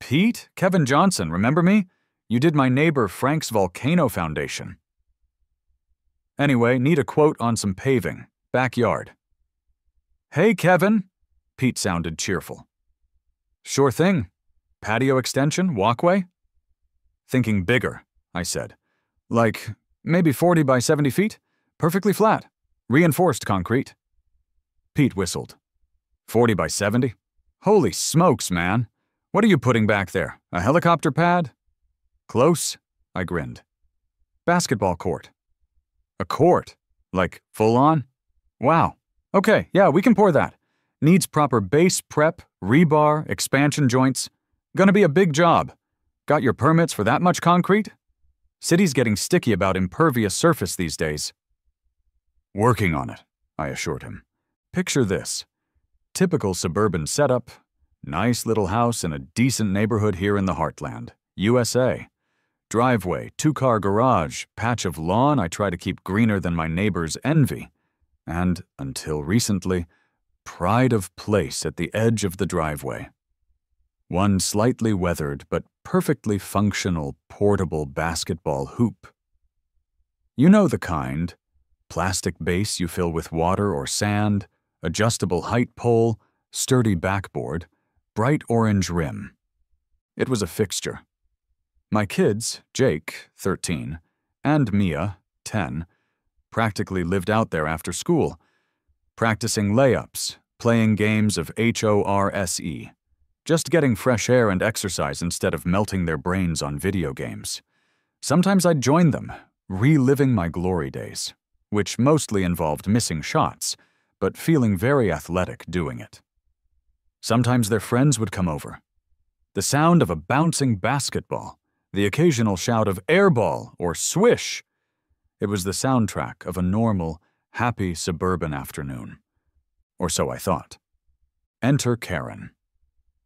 Pete? Kevin Johnson, remember me? You did my neighbor Frank's Volcano Foundation. Anyway, need a quote on some paving. Backyard. Hey, Kevin. Pete sounded cheerful. Sure thing. Patio extension, walkway? Thinking bigger, I said. Like, maybe 40 by 70 feet? Perfectly flat. Reinforced concrete. Pete whistled. 40 by 70? Holy smokes, man. What are you putting back there? A helicopter pad? Close, I grinned. Basketball court. A court? Like, full on? Wow. Okay, yeah, we can pour that. Needs proper base prep, rebar, expansion joints. Gonna be a big job. Got your permits for that much concrete? City's getting sticky about impervious surface these days. Working on it, I assured him. Picture this. Typical suburban setup. Nice little house in a decent neighborhood here in the heartland, USA. Driveway, 2-car garage, patch of lawn I try to keep greener than my neighbor's envy. And, until recently, pride of place at the edge of the driveway. One slightly weathered but perfectly functional portable basketball hoop. You know the kind. Plastic base you fill with water or sand, adjustable height pole, sturdy backboard, bright orange rim. It was a fixture. My kids, Jake, 13, and Mia, 10, practically lived out there after school, practicing layups, playing games of HORSE, just getting fresh air and exercise instead of melting their brains on video games. Sometimes I'd join them, reliving my glory days, which mostly involved missing shots, but feeling very athletic doing it. Sometimes their friends would come over. The sound of a bouncing basketball, the occasional shout of airball or swish. It was the soundtrack of a normal, happy suburban afternoon. Or so I thought. Enter Karen.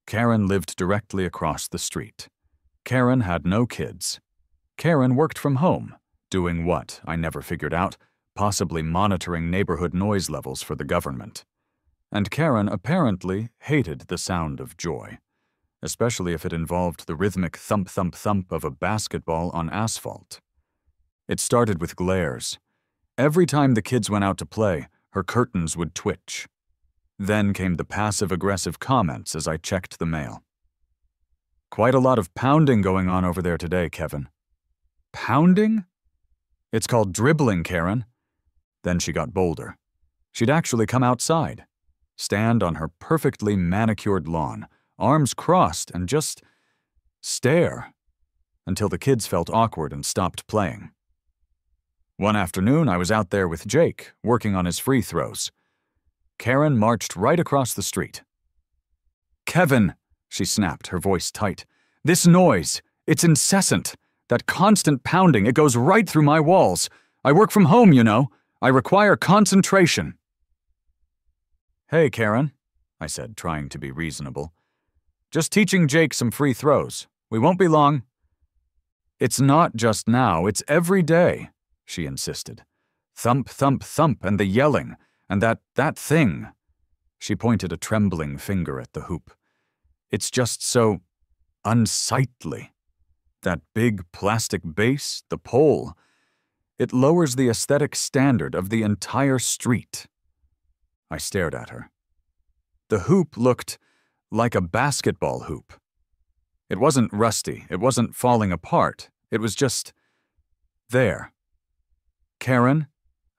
Karen lived directly across the street. Karen had no kids. Karen worked from home, doing what, I never figured out, possibly monitoring neighborhood noise levels for the government. And Karen apparently hated the sound of joy, especially if it involved the rhythmic thump-thump-thump of a basketball on asphalt. It started with glares. Every time the kids went out to play, her curtains would twitch. Then came the passive-aggressive comments as I checked the mail. Quite a lot of pounding going on over there today, Kevin. Pounding? It's called dribbling, Karen. Then she got bolder. She'd actually come outside, stand on her perfectly manicured lawn, arms crossed, and just stare, until the kids felt awkward and stopped playing. One afternoon, I was out there with Jake, working on his free throws. Karen marched right across the street. Kevin, she snapped, her voice tight. This noise, it's incessant. That constant pounding, it goes right through my walls. I work from home, you know. I require concentration. Hey, Karen, I said, trying to be reasonable. Just teaching Jake some free throws. We won't be long. It's not just now, it's every day, she insisted. Thump, thump, thump, and the yelling, and that thing. She pointed a trembling finger at the hoop. It's just so unsightly. That big plastic base, the pole, it lowers the aesthetic standard of the entire street. I stared at her. The hoop looked like a basketball hoop. It wasn't rusty, it wasn't falling apart, it was just there. Karen,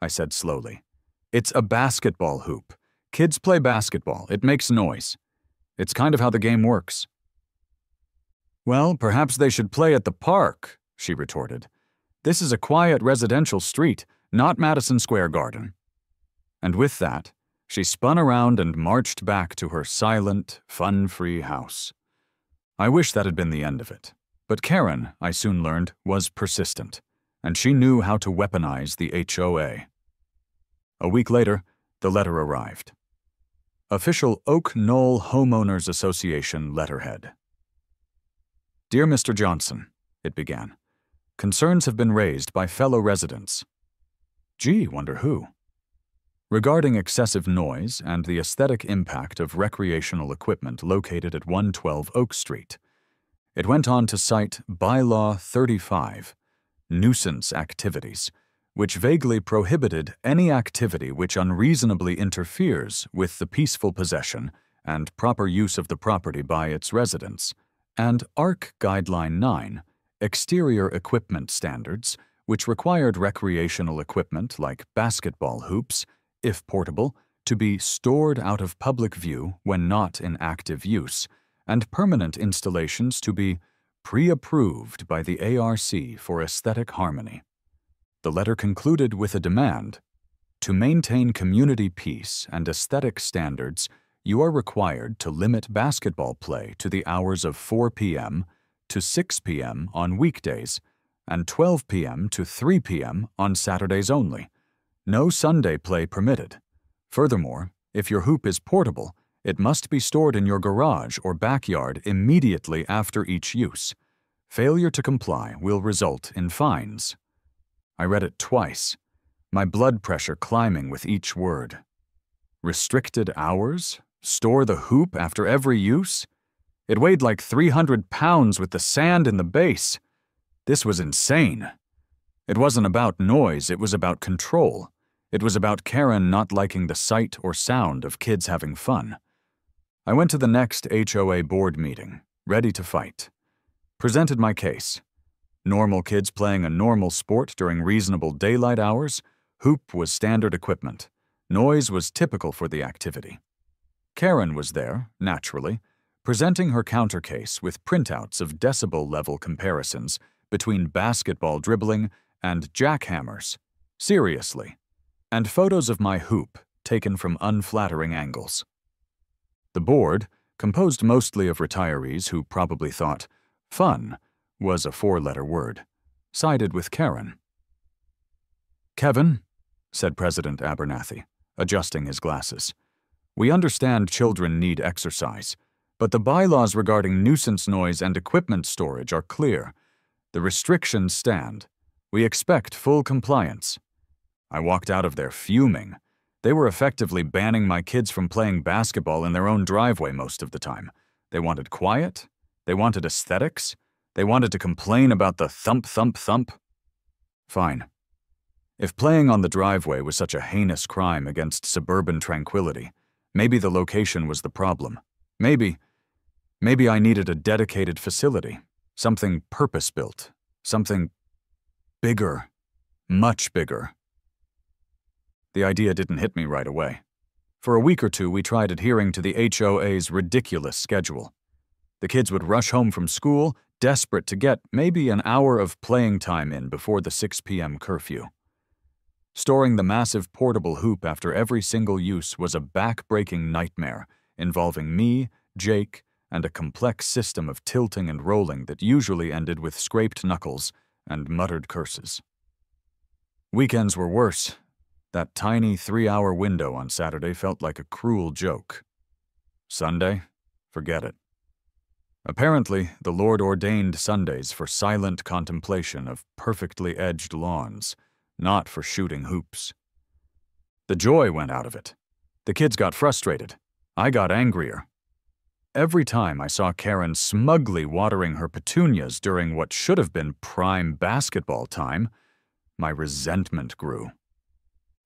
I said slowly, it's a basketball hoop. Kids play basketball, it makes noise. It's kind of how the game works. Well, perhaps they should play at the park, she retorted. This is a quiet residential street, not Madison Square Garden. And with that, she spun around and marched back to her silent, fun-free house. I wish that had been the end of it. But Karen, I soon learned, was persistent, and she knew how to weaponize the HOA. A week later, the letter arrived. Official Oak Knoll Homeowners Association letterhead. Dear Mr. Johnson, it began, concerns have been raised by fellow residents. Gee, wonder who? Regarding excessive noise and the aesthetic impact of recreational equipment located at 112 Oak Street. It went on to cite Bylaw 35, nuisance activities, which vaguely prohibited any activity which unreasonably interferes with the peaceful possession and proper use of the property by its residents, and ARC Guideline 9, exterior equipment standards, which required recreational equipment like basketball hoops, if portable, to be stored out of public view when not in active use, and permanent installations to be pre-approved by the ARC for aesthetic harmony. The letter concluded with a demand: to maintain community peace and aesthetic standards, you are required to limit basketball play to the hours of 4 p.m. to 6 p.m. on weekdays and 12 p.m. to 3 p.m. on Saturdays only. No Sunday play permitted. Furthermore, if your hoop is portable, it must be stored in your garage or backyard immediately after each use. Failure to comply will result in fines. I read it twice, my blood pressure climbing with each word. Restricted hours? Store the hoop after every use? It weighed like 300 pounds with the sand in the base. This was insane. It wasn't about noise, it was about control. It was about Karen not liking the sight or sound of kids having fun. I went to the next HOA board meeting, ready to fight. Presented my case. Normal kids playing a normal sport during reasonable daylight hours, hoop was standard equipment. Noise was typical for the activity. Karen was there, naturally, presenting her countercase with printouts of decibel-level comparisons between basketball dribbling and jackhammers, seriously, and photos of my hoop taken from unflattering angles. The board, composed mostly of retirees who probably thought fun was a four-letter word, sided with Karen. "Kevin," said President Abernathy, adjusting his glasses, "we understand children need exercise, but the bylaws regarding nuisance noise and equipment storage are clear. The restrictions stand. We expect full compliance." I walked out of there fuming. They were effectively banning my kids from playing basketball in their own driveway most of the time. They wanted quiet. They wanted aesthetics. They wanted to complain about the thump, thump, thump. Fine. If playing on the driveway was such a heinous crime against suburban tranquility, maybe the location was the problem. Maybe I needed a dedicated facility, something purpose-built, something bigger, much bigger. The idea didn't hit me right away. For a week or two, we tried adhering to the HOA's ridiculous schedule. The kids would rush home from school, desperate to get maybe an hour of playing time in before the 6 p.m. curfew. Storing the massive portable hoop after every single use was a back-breaking nightmare involving me, Jake, and a complex system of tilting and rolling that usually ended with scraped knuckles and muttered curses. Weekends were worse. That tiny 3-hour window on Saturday felt like a cruel joke. Sunday? Forget it. Apparently, the Lord ordained Sundays for silent contemplation of perfectly edged lawns, not for shooting hoops. The joy went out of it. The kids got frustrated. I got angrier. Every time I saw Karen smugly watering her petunias during what should have been prime basketball time, my resentment grew.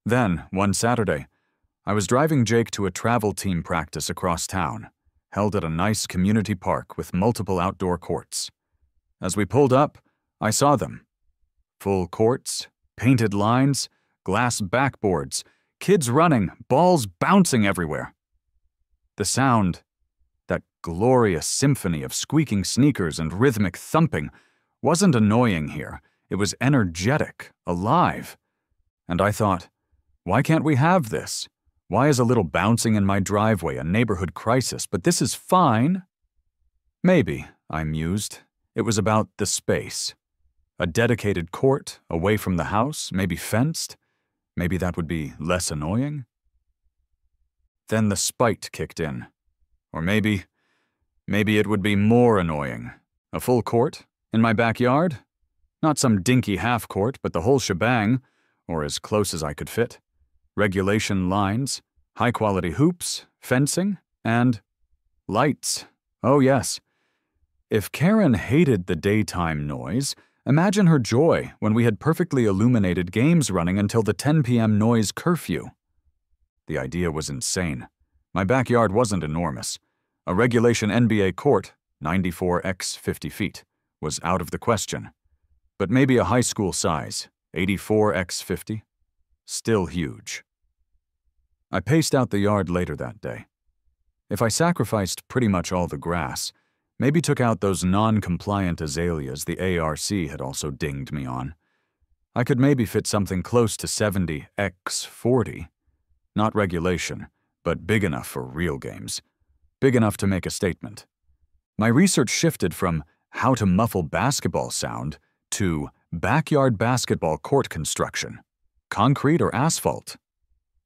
Then, one Saturday, I was driving Jake to a travel team practice across town, held at a nice community park with multiple outdoor courts. As we pulled up, I saw them. Full courts, painted lines, glass backboards, kids running, balls bouncing everywhere. The sound, that glorious symphony of squeaking sneakers and rhythmic thumping, wasn't annoying here. It was energetic, alive. And I thought, why can't we have this? Why is a little bouncing in my driveway a neighborhood crisis, but this is fine? Maybe, I mused, it was about the space. A dedicated court, away from the house, maybe fenced. Maybe that would be less annoying. Then the spite kicked in. Or maybe it would be more annoying. A full court? In my backyard? Not some dinky half-court, but the whole shebang, or as close as I could fit. Regulation lines, high-quality hoops, fencing, and lights. Oh yes. If Karen hated the daytime noise, imagine her joy when we had perfectly illuminated games running until the 10 p.m. noise curfew. The idea was insane. My backyard wasn't enormous. A regulation NBA court, 94 x 50 feet, was out of the question. But maybe a high school size, 84 x 50, still huge. I paced out the yard later that day. If I sacrificed pretty much all the grass, maybe took out those non-compliant azaleas the ARC had also dinged me on, I could maybe fit something close to 70 x 40. Not regulation, but big enough for real games. Big enough to make a statement. My research shifted from how to muffle basketball sound to backyard basketball court construction. Concrete or asphalt?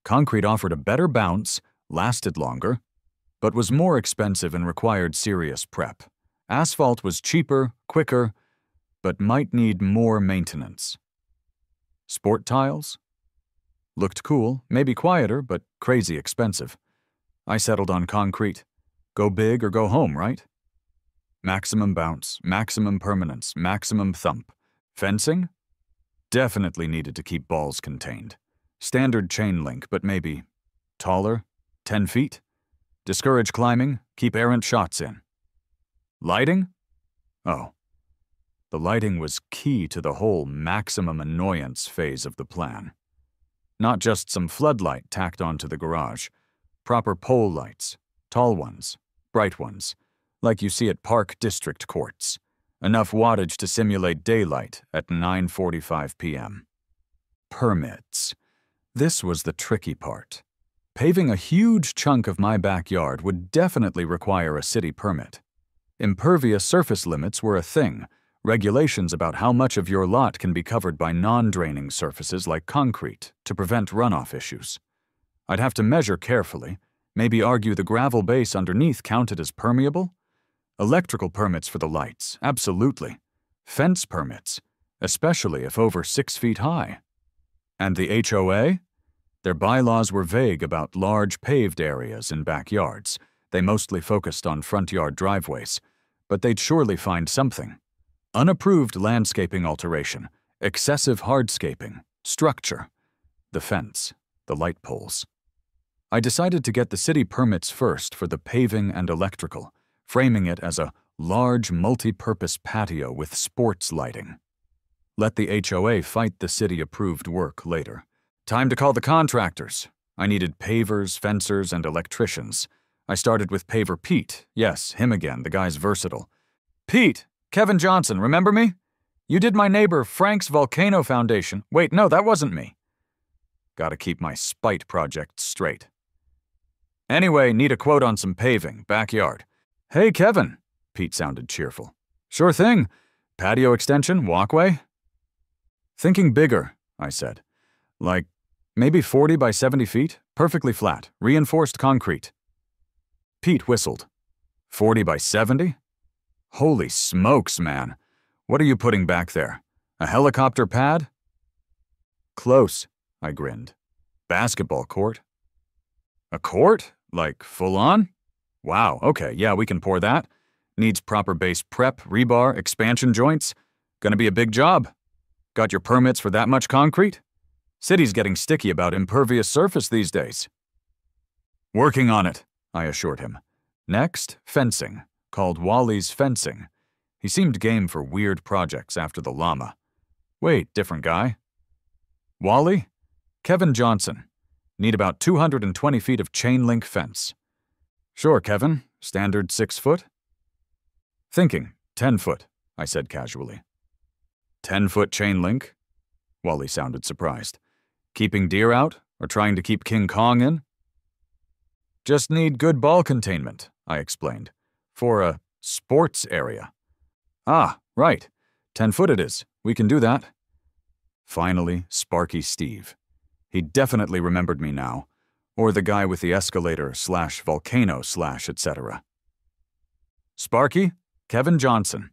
Concrete offered a better bounce, lasted longer, but was more expensive and required serious prep. Asphalt was cheaper, quicker, but might need more maintenance. Sport tiles? Looked cool, maybe quieter, but crazy expensive. I settled on concrete. Go big or go home, right? Maximum bounce, maximum permanence, maximum thump. Fencing? Definitely needed to keep balls contained. Standard chain link, but maybe taller, 10 feet. Discourage climbing, keep errant shots in. Lighting? Oh. The lighting was key to the whole maximum annoyance phase of the plan. Not just some floodlight tacked onto the garage. Proper pole lights, tall ones, bright ones, like you see at Park District courts. Enough wattage to simulate daylight at 9:45 p.m. Permits. This was the tricky part. Paving a huge chunk of my backyard would definitely require a city permit. Impervious surface limits were a thing, regulations about how much of your lot can be covered by non-draining surfaces like concrete to prevent runoff issues. I'd have to measure carefully, maybe argue the gravel base underneath counted as permeable. Electrical permits for the lights, absolutely. Fence permits, especially if over 6 feet high. And the HOA? Their bylaws were vague about large paved areas in backyards. They mostly focused on front yard driveways, but they'd surely find something. Unapproved landscaping alteration, excessive hardscaping, structure, the fence, the light poles. I decided to get the city permits first for the paving and electrical, framing it as a large multi-purpose patio with sports lighting. Let the HOA fight the city-approved work later. Time to call the contractors. I needed pavers, fencers, and electricians. I started with paver Pete. Yes, him again, the guy's versatile. Pete! Kevin Johnson, remember me? You did my neighbor Frank's Volcano Foundation. Wait, no, that wasn't me. Gotta keep my spite project straight. Anyway, need a quote on some paving, backyard. Hey, Kevin, Pete sounded cheerful. Sure thing. Patio extension, walkway? Thinking bigger, I said. Like, maybe 40 by 70 feet, perfectly flat, reinforced concrete. Pete whistled. 40 by 70? Holy smokes, man. What are you putting back there? A helicopter pad? Close, I grinned. Basketball court. A court? Like, full on? Wow, okay, yeah, we can pour that. Needs proper base prep, rebar, expansion joints. Gonna be a big job. Got your permits for that much concrete? City's getting sticky about impervious surface these days. Working on it, I assured him. Next, fencing, called Wally's Fencing. He seemed game for weird projects after the llama. Wait, different guy? Wally? Kevin Johnson. Need about 220 feet of chain link fence. Sure, Kevin. Standard 6 foot? Thinking, 10 foot, I said casually. 10-foot chain link? Wally sounded surprised. Keeping deer out, or trying to keep King Kong in? Just need good ball containment, I explained. For a sports area. Ah, right. 10-foot it is. We can do that. Finally, Sparky Steve. He definitely remembered me now. Or the guy with the escalator / volcano / etc. Sparky, Kevin Johnson.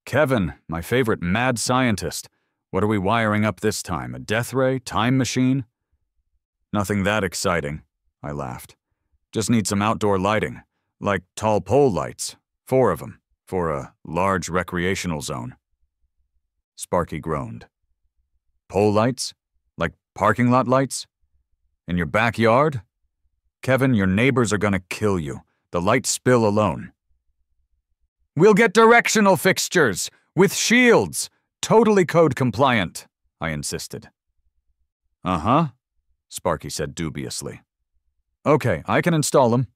Kevin, my favorite mad scientist. What are we wiring up this time? A death ray? Time machine? Nothing that exciting, I laughed. Just need some outdoor lighting. Like tall pole lights. 4 of them. for a large recreational zone. Sparky groaned. Pole lights? Like parking lot lights? In your backyard? Kevin, your neighbors are gonna kill you. The light spill alone. We'll get directional fixtures! With shields! Totally code compliant, I insisted. Uh-huh, Sparky said dubiously. Okay, I can install them.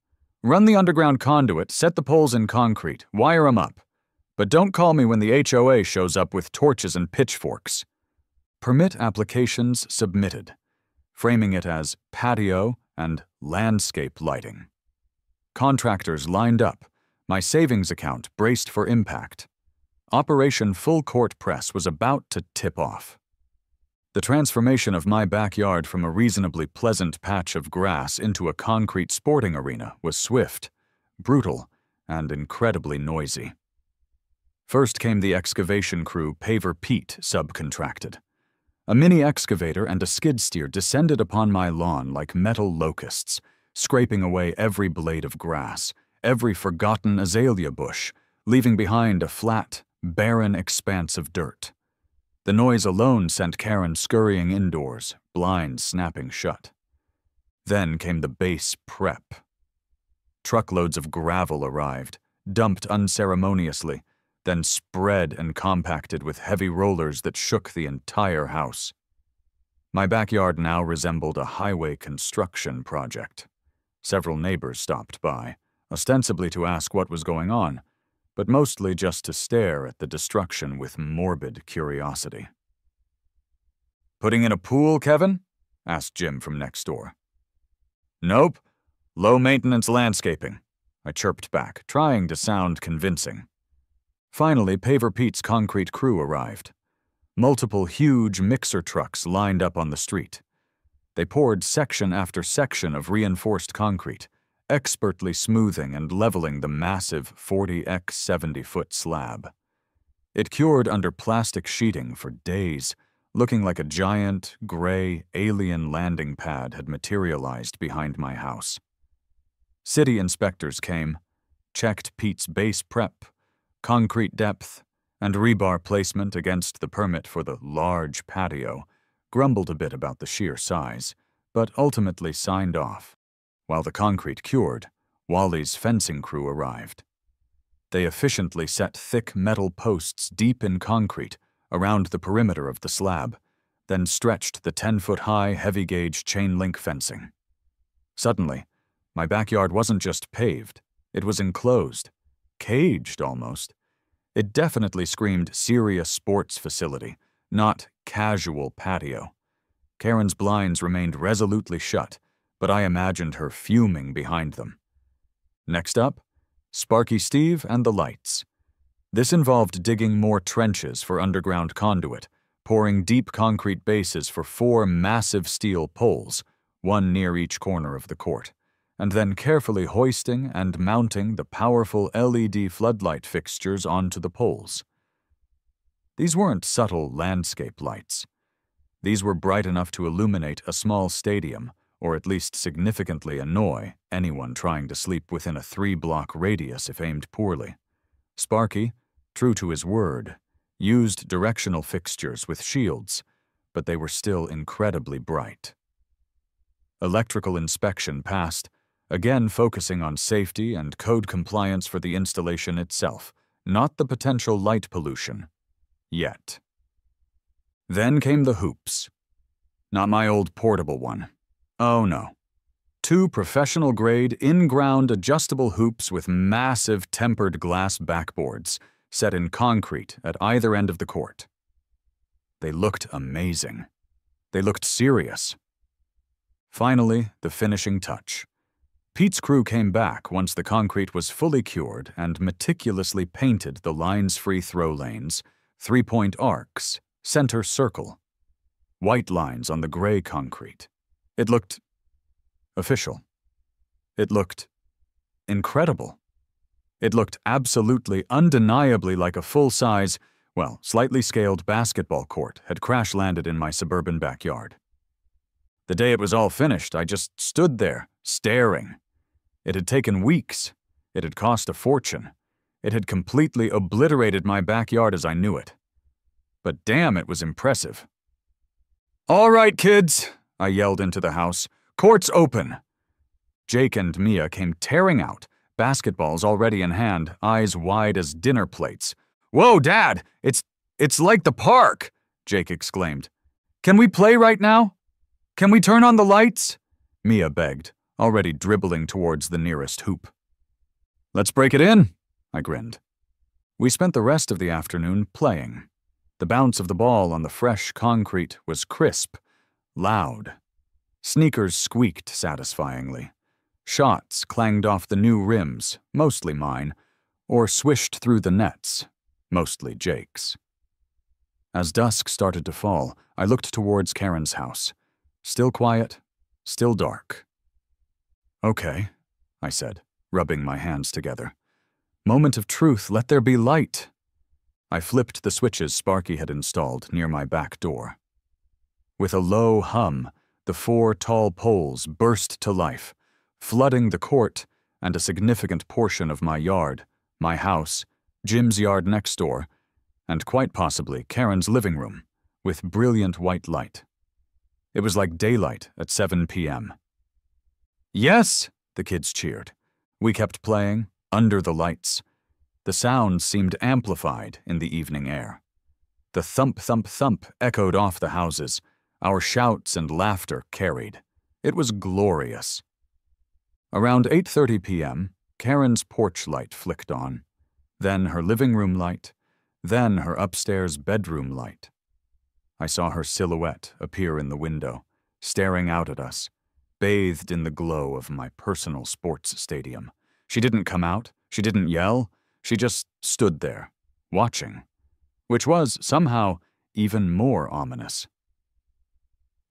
Run the underground conduit, set the poles in concrete, wire them up. But don't call me when the HOA shows up with torches and pitchforks. Permit applications submitted, framing it as patio and landscape lighting. Contractors lined up, my savings account braced for impact. Operation Full Court Press was about to tip off. The transformation of my backyard from a reasonably pleasant patch of grass into a concrete sporting arena was swift, brutal, and incredibly noisy. First came the excavation crew Paver Pete subcontracted. A mini excavator and a skid steer descended upon my lawn like metal locusts, scraping away every blade of grass, every forgotten azalea bush, leaving behind a flat, barren expanse of dirt. The noise alone sent Karen scurrying indoors, blinds snapping shut. Then came the base prep. Truckloads of gravel arrived, dumped unceremoniously, then spread and compacted with heavy rollers that shook the entire house. My backyard now resembled a highway construction project. Several neighbors stopped by, ostensibly to ask what was going on, but mostly just to stare at the destruction with morbid curiosity. Putting in a pool, Kevin? Asked Jim from next door. Nope. Low-maintenance landscaping, I chirped back, trying to sound convincing. Finally, Paver Pete's concrete crew arrived. Multiple huge mixer trucks lined up on the street. They poured section after section of reinforced concrete, expertly smoothing and leveling the massive 40x 70-foot slab. It cured under plastic sheeting for days, looking like a giant, gray, alien landing pad had materialized behind my house. City inspectors came, checked Pete's base prep, concrete depth, and rebar placement against the permit for the large patio, grumbled a bit about the sheer size, but ultimately signed off. While the concrete cured, Wally's fencing crew arrived. They efficiently set thick metal posts deep in concrete around the perimeter of the slab, then stretched the 10-foot-high heavy-gauge chain-link fencing. Suddenly, my backyard wasn't just paved, it was enclosed, caged almost. It definitely screamed serious sports facility, not casual patio. Karen's blinds remained resolutely shut, but I imagined her fuming behind them. Next up, Sparky Steve and the lights. This involved digging more trenches for underground conduit, pouring deep concrete bases for 4 massive steel poles, one near each corner of the court, and then carefully hoisting and mounting the powerful LED floodlight fixtures onto the poles. These weren't subtle landscape lights. These were bright enough to illuminate a small stadium, or at least significantly annoy anyone trying to sleep within a 3-block radius if aimed poorly. Sparky, true to his word, used directional fixtures with shields, but they were still incredibly bright. Electrical inspection passed, again focusing on safety and code compliance for the installation itself, not the potential light pollution. Yet. Then came the hoops. Not my old portable one. Oh no. 2 professional-grade, in-ground adjustable hoops with massive tempered glass backboards set in concrete at either end of the court. They looked amazing. They looked serious. Finally, the finishing touch. Pete's crew came back once the concrete was fully cured and meticulously painted the lines-free throw lanes, 3-point arcs, center circle, white lines on the gray concrete. It looked official. It looked incredible. It looked absolutely, undeniably like a full-size, well, slightly scaled basketball court had crash-landed in my suburban backyard. The day it was all finished, I just stood there, staring. It had taken weeks. It had cost a fortune. It had completely obliterated my backyard as I knew it. But damn, it was impressive. "All right, kids," I yelled into the house. "Court's open." Jake and Mia came tearing out, basketballs already in hand, eyes wide as dinner plates. "Whoa, Dad! It's like the park!" Jake exclaimed. "Can we play right now? Can we turn on the lights?" Mia begged, already dribbling towards the nearest hoop. "Let's break it in," I grinned. We spent the rest of the afternoon playing. The bounce of the ball on the fresh concrete was crisp, loud. Sneakers squeaked satisfyingly. Shots clanged off the new rims, mostly mine, or swished through the nets, mostly Jake's. As dusk started to fall, I looked towards Karen's house. Still quiet, still dark. "Okay," I said, rubbing my hands together. "Moment of truth, let there be light." I flipped the switches Sparky had installed near my back door. With a low hum, the 4 tall poles burst to life, flooding the court and a significant portion of my yard, my house, Jim's yard next door, and quite possibly Karen's living room, with brilliant white light. It was like daylight at 7 p.m. "Yes!" the kids cheered. We kept playing, under the lights. The sound seemed amplified in the evening air. The thump, thump, thump echoed off the houses. Our shouts and laughter carried. It was glorious. Around 8:30 p.m., Karen's porch light flicked on, then her living room light, then her upstairs bedroom light. I saw her silhouette appear in the window, staring out at us, bathed in the glow of my personal sports stadium. She didn't come out, she didn't yell, she just stood there, watching, which was, somehow, even more ominous.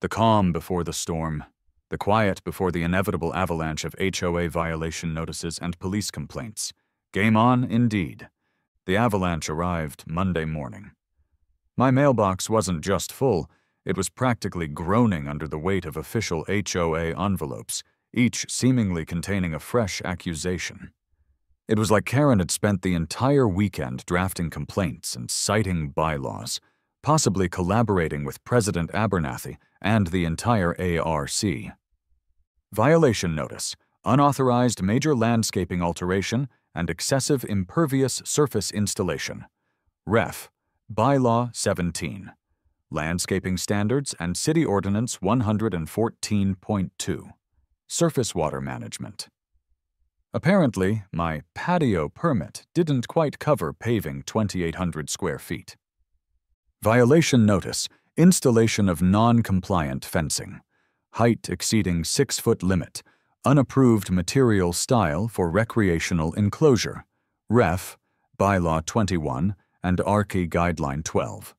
The calm before the storm, the quiet before the inevitable avalanche of HOA violation notices and police complaints. Game on, indeed. The avalanche arrived Monday morning. My mailbox wasn't just full, it was practically groaning under the weight of official HOA envelopes, each seemingly containing a fresh accusation. It was like Karen had spent the entire weekend drafting complaints and citing bylaws, possibly collaborating with President Abernathy and the entire ARC. Violation notice, unauthorized major landscaping alteration and excessive impervious surface installation. Ref. Bylaw 17. Landscaping Standards and City Ordinance 114.2. Surface Water Management. Apparently, my patio permit didn't quite cover paving 2,800 square feet. Violation notice, installation of non-compliant fencing. Height exceeding 6-foot limit. Unapproved material style for recreational enclosure. Ref. Bylaw 21 and ARCI Guideline 12.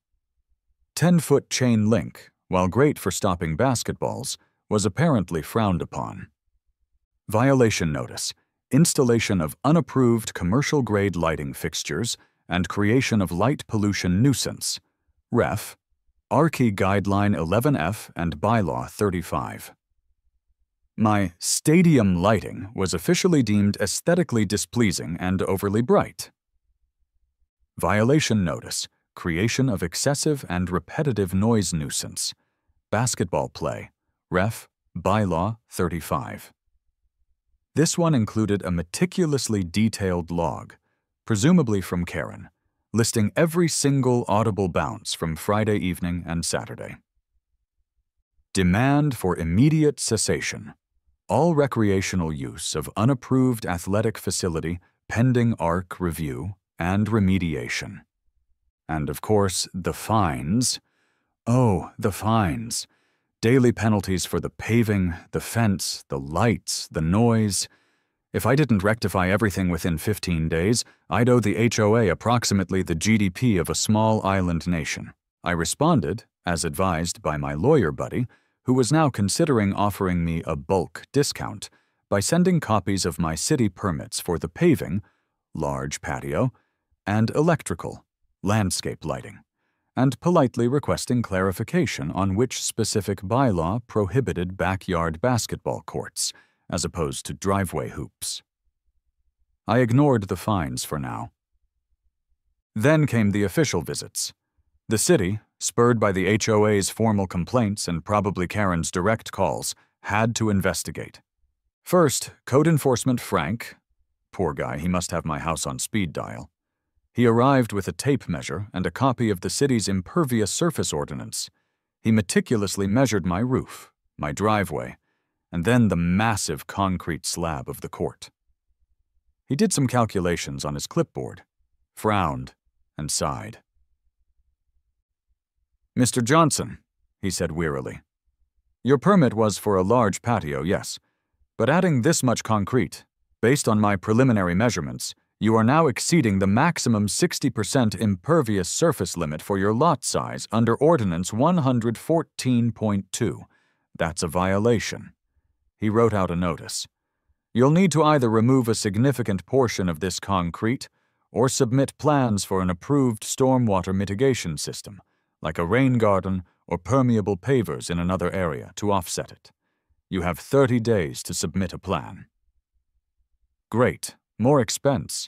10-foot chain link, while great for stopping basketballs, was apparently frowned upon. Violation notice, installation of unapproved commercial-grade lighting fixtures and creation of light pollution nuisance. Ref. ARCI Guideline 11F and Bylaw 35. My stadium lighting was officially deemed aesthetically displeasing and overly bright. Violation notice, creation of excessive and repetitive noise nuisance. Basketball play. Ref. Bylaw 35. This one included a meticulously detailed log, presumably from Karen, listing every single audible bounce from Friday evening and Saturday. Demand for immediate cessation. All recreational use of unapproved athletic facility pending ARC review and remediation. And of course, the fines. Oh, the fines. Daily penalties for the paving, the fence, the lights, the noise. If I didn't rectify everything within 15 days, I'd owe the HOA approximately the GDP of a small island nation. I responded, as advised by my lawyer buddy, who was now considering offering me a bulk discount by sending copies of my city permits for the paving, large patio, and electrical, landscape lighting, and politely requesting clarification on which specific bylaw prohibited backyard basketball courts, as opposed to driveway hoops. I ignored the fines for now, Then came the official visits. The city, spurred by the HOA's formal complaints and probably Karen's direct calls, had to investigate. First, code enforcement Frank, poor guy, he must have my house on speed dial. He arrived with a tape measure and a copy of the city's impervious surface ordinance. He meticulously measured my roof, my driveway, and then the massive concrete slab of the court. He did some calculations on his clipboard, frowned, and sighed. "Mr. Johnson," he said wearily, "your permit was for a large patio, yes, but adding this much concrete, based on my preliminary measurements, you are now exceeding the maximum 60% impervious surface limit for your lot size under Ordinance 114.2. That's a violation." He wrote out a notice. "You'll need to either remove a significant portion of this concrete or submit plans for an approved stormwater mitigation system, like a rain garden or permeable pavers in another area, to offset it. You have 30 days to submit a plan." Great, more expense.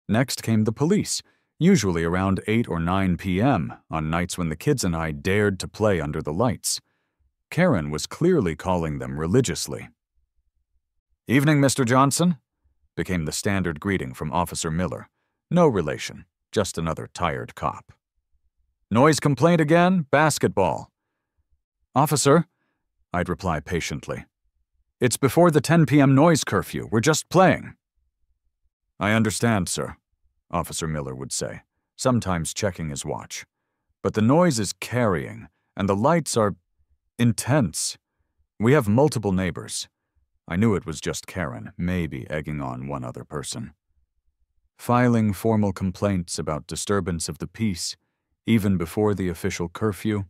Next came the police, usually around 8 or 9 p.m. on nights when the kids and I dared to play under the lights. Karen was clearly calling them religiously. "Evening, Mr. Johnson," became the standard greeting from Officer Miller. No relation, just another tired cop. "Noise complaint again? Basketball." "Officer," I'd reply patiently, "it's before the 10 p.m. noise curfew. We're just playing." "I understand, sir," Officer Miller would say, sometimes checking his watch. "But the noise is carrying, and the lights are intense. We have multiple neighbors." I knew it was just Karen, maybe egging on one other person. Filing formal complaints about disturbance of the peace, even before the official curfew.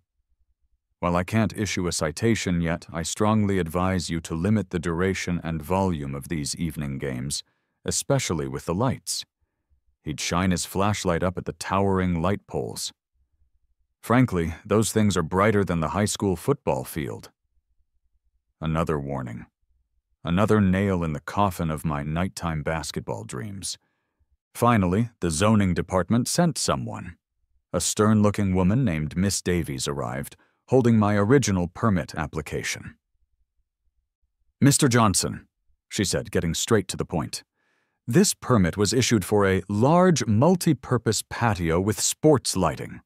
While I can't issue a citation yet, I strongly advise you to limit the duration and volume of these evening games, especially with the lights. He'd shine his flashlight up at the towering light poles. Frankly, those things are brighter than the high school football field. Another warning. Another nail in the coffin of my nighttime basketball dreams. Finally, the zoning department sent someone. A stern-looking woman named Miss Davies arrived, holding my original permit application. "Mr. Johnson," she said, getting straight to the point, "this permit was issued for a large multi-purpose patio with sports lighting.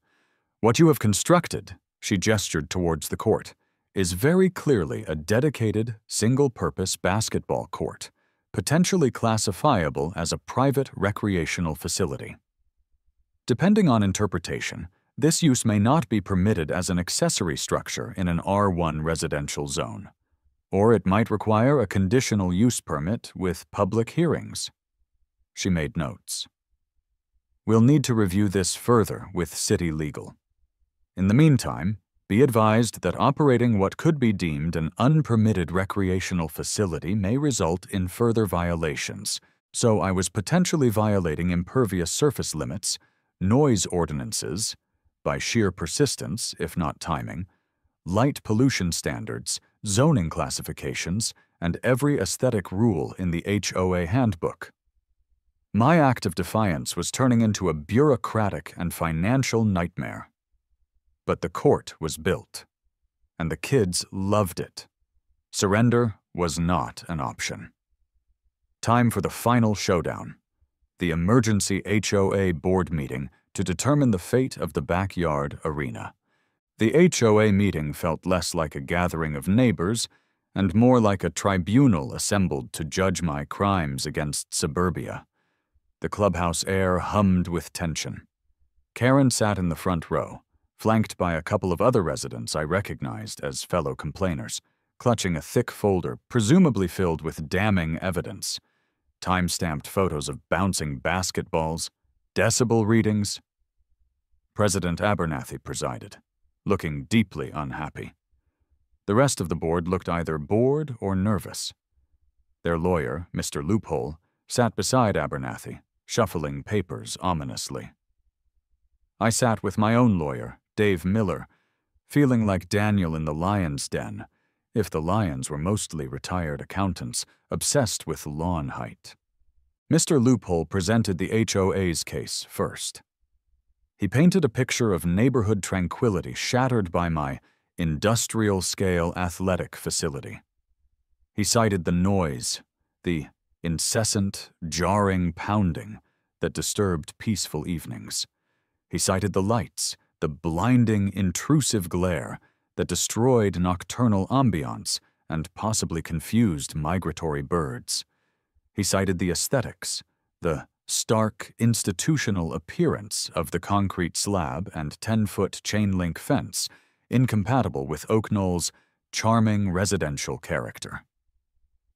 What you have constructed," she gestured towards the court, "is very clearly a dedicated, single-purpose basketball court, potentially classifiable as a private recreational facility. Depending on interpretation, this use may not be permitted as an accessory structure in an R1 residential zone, or it might require a conditional use permit with public hearings." She made notes. "We'll need to review this further with city legal. In the meantime, be advised that operating what could be deemed an unpermitted recreational facility may result in further violations, so I was potentially violating impervious surface limits, noise ordinances, by sheer persistence, if not timing, light pollution standards, zoning classifications, and every aesthetic rule in the HOA handbook. My act of defiance was turning into a bureaucratic and financial nightmare. But the court was built, and the kids loved it. Surrender was not an option. Time for the final showdown, the emergency HOA board meeting to determine the fate of the backyard arena. The HOA meeting felt less like a gathering of neighbors and more like a tribunal assembled to judge my crimes against suburbia. The clubhouse air hummed with tension. Karen sat in the front row, flanked by a couple of other residents I recognized as fellow complainers, clutching a thick folder presumably filled with damning evidence. Time-stamped photos of bouncing basketballs, decibel readings. President Abernathy presided, looking deeply unhappy. The rest of the board looked either bored or nervous. Their lawyer, Mr. Loophole, sat beside Abernathy, shuffling papers ominously. I sat with my own lawyer, Dave Miller, feeling like Daniel in the lion's den, if the lions were mostly retired accountants obsessed with lawn height. Mr. Loophole presented the HOA's case first. He painted a picture of neighborhood tranquility shattered by my industrial-scale athletic facility. He cited the noise, the incessant, jarring pounding that disturbed peaceful evenings. He cited the lights, the blinding, intrusive glare that destroyed nocturnal ambiance and possibly confused migratory birds. He cited the aesthetics, the stark, institutional appearance of the concrete slab and 10-foot chain-link fence, incompatible with Oak Knoll's charming residential character.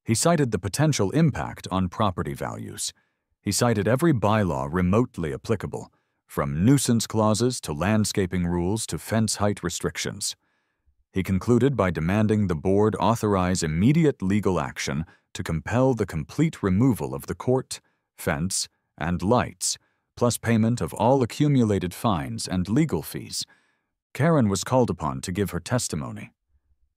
He cited the potential impact on property values. He cited every bylaw remotely applicable, from nuisance clauses to landscaping rules to fence height restrictions. He concluded by demanding the board authorize immediate legal action to compel the complete removal of the court, fence, and lights, plus payment of all accumulated fines and legal fees. Karen was called upon to give her testimony.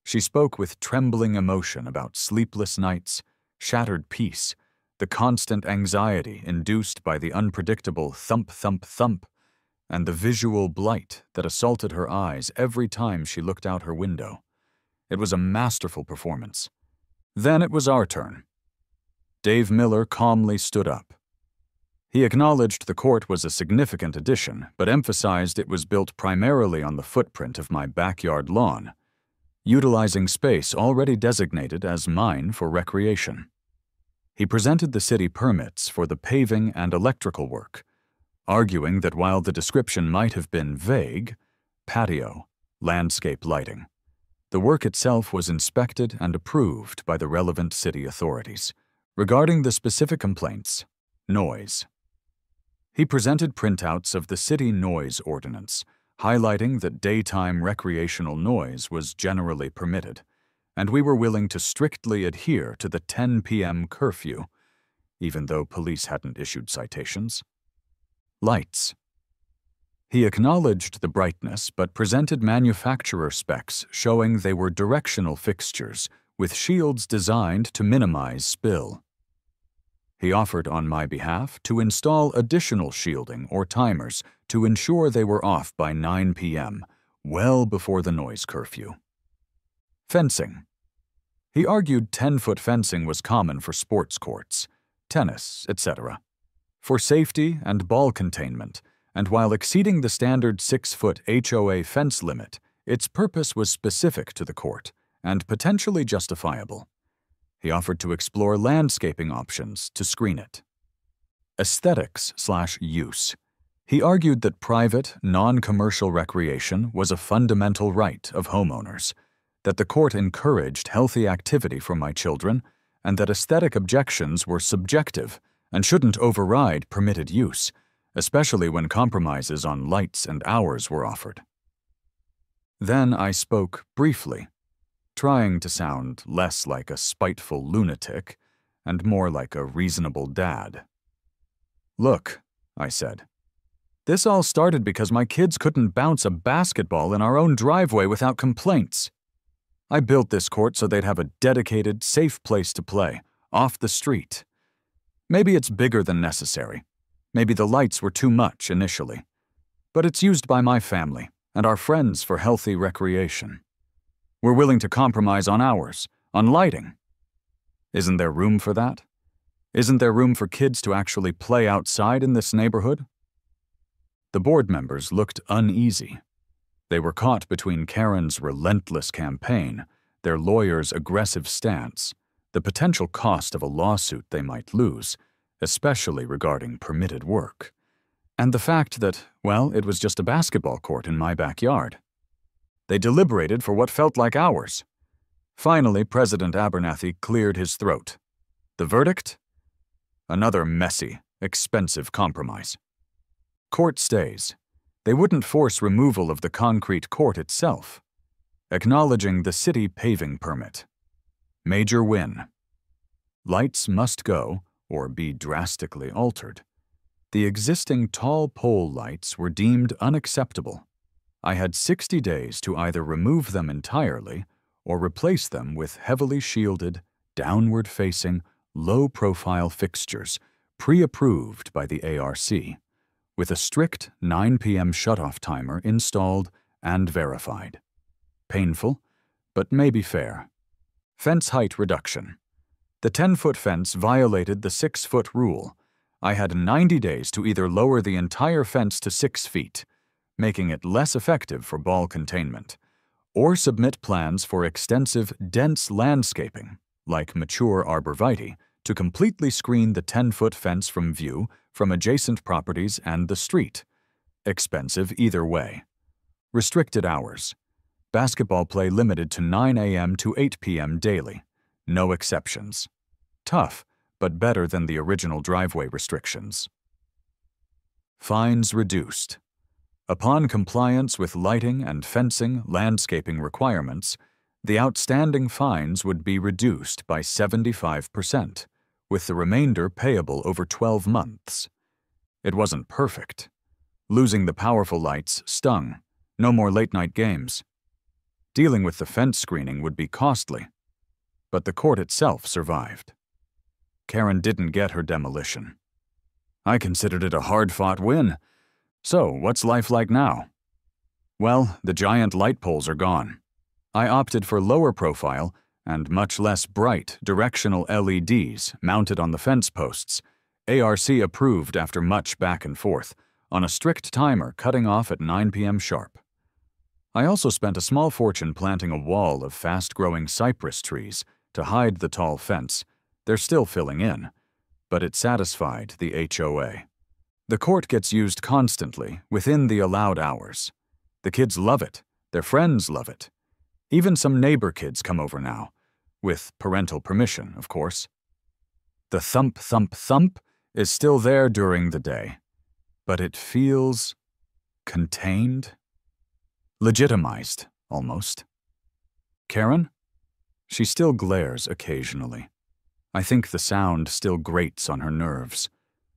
She spoke with trembling emotion about sleepless nights, shattered peace, the constant anxiety induced by the unpredictable thump, thump, thump, and the visual blight that assaulted her eyes every time she looked out her window. It was a masterful performance. Then it was our turn. Dave Miller calmly stood up. He acknowledged the court was a significant addition, but emphasized it was built primarily on the footprint of my backyard lawn, utilizing space already designated as mine for recreation. He presented the city permits for the paving and electrical work, arguing that while the description might have been vague, patio, landscape lighting, the work itself was inspected and approved by the relevant city authorities. Regarding the specific complaints, noise. He presented printouts of the city noise ordinance, highlighting that daytime recreational noise was generally permitted, and we were willing to strictly adhere to the 10 p.m. curfew, even though police hadn't issued citations. Lights. He acknowledged the brightness but presented manufacturer specs showing they were directional fixtures with shields designed to minimize spill. He offered on my behalf to install additional shielding or timers to ensure they were off by 9 p.m., well before the noise curfew. Fencing. He argued 10-foot fencing was common for sports courts, tennis, etc., for safety and ball containment, and while exceeding the standard 6-foot HOA fence limit, its purpose was specific to the court and potentially justifiable. He offered to explore landscaping options to screen it. Aesthetics/use. He argued that private, non-commercial recreation was a fundamental right of homeowners, that the court encouraged healthy activity for my children, and that aesthetic objections were subjective and shouldn't override permitted use, especially when compromises on lights and hours were offered. Then I spoke briefly, trying to sound less like a spiteful lunatic and more like a reasonable dad. "Look," I said, "this all started because my kids couldn't bounce a basketball in our own driveway without complaints. I built this court so they'd have a dedicated, safe place to play, off the street. Maybe it's bigger than necessary. Maybe the lights were too much initially. But it's used by my family and our friends for healthy recreation. We're willing to compromise on hours, on lighting. Isn't there room for that? Isn't there room for kids to actually play outside in this neighborhood?" The board members looked uneasy. They were caught between Karen's relentless campaign, their lawyer's aggressive stance, the potential cost of a lawsuit they might lose, especially regarding permitted work, and the fact that, well, it was just a basketball court in my backyard. They deliberated for what felt like hours. Finally, President Abernathy cleared his throat. The verdict? Another messy, expensive compromise. Court stays. They wouldn't force removal of the concrete court itself. Acknowledging the city paving permit. Major win. Lights must go, or be drastically altered. The existing tall pole lights were deemed unacceptable. I had 60 days to either remove them entirely or replace them with heavily shielded, downward-facing, low-profile fixtures pre-approved by the ARC, with a strict 9 p.m. shutoff timer installed and verified. Painful, but maybe fair. Fence height reduction. The 10-foot fence violated the 6-foot rule. I had 90 days to either lower the entire fence to 6 feet, making it less effective for ball containment, or submit plans for extensive, dense landscaping, like mature arborvitae, to completely screen the 10-foot fence from view from adjacent properties and the street. Expensive either way. Restricted hours. Basketball play limited to 9 a.m. to 8 p.m. daily. No exceptions. Tough, but better than the original driveway restrictions. Fines reduced. Upon compliance with lighting and fencing landscaping requirements, the outstanding fines would be reduced by 75%, with the remainder payable over 12 months. It wasn't perfect. Losing the powerful lights stung. No more late-night games. Dealing with the fence screening would be costly, but the court itself survived. Karen didn't get her demolition. I considered it a hard-fought win. So, what's life like now? Well, the giant light poles are gone. I opted for lower profile and much less bright directional LEDs mounted on the fence posts, ARC approved after much back and forth, on a strict timer cutting off at 9 p.m. sharp. I also spent a small fortune planting a wall of fast-growing cypress trees to hide the tall fence. They're still filling in, but it satisfied the HOA. The court gets used constantly, within the allowed hours. The kids love it. Their friends love it. Even some neighbor kids come over now, with parental permission, of course. The thump, thump, thump is still there during the day, but it feels contained, legitimized, almost. Karen? She still glares occasionally. I think the sound still grates on her nerves,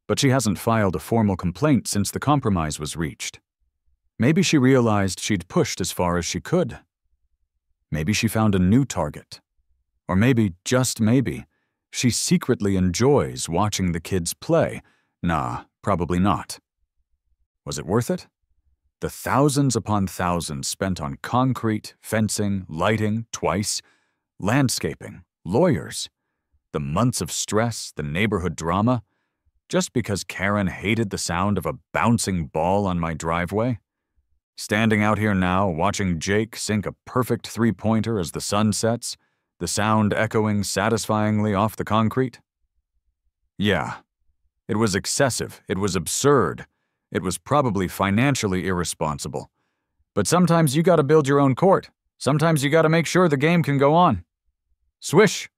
but she hasn't filed a formal complaint since the compromise was reached. Maybe she realized she'd pushed as far as she could. Maybe she found a new target. Or maybe, just maybe, she secretly enjoys watching the kids play. Nah, probably not. Was it worth it? The thousands upon thousands spent on concrete, fencing, lighting, twice, landscaping, lawyers, the months of stress, the neighborhood drama, just because Karen hated the sound of a bouncing ball on my driveway? Standing out here now, watching Jake sink a perfect three-pointer as the sun sets, the sound echoing satisfyingly off the concrete? Yeah, it was excessive, it was absurd, it was probably financially irresponsible. But sometimes you gotta build your own court. Sometimes you gotta make sure the game can go on. Swish!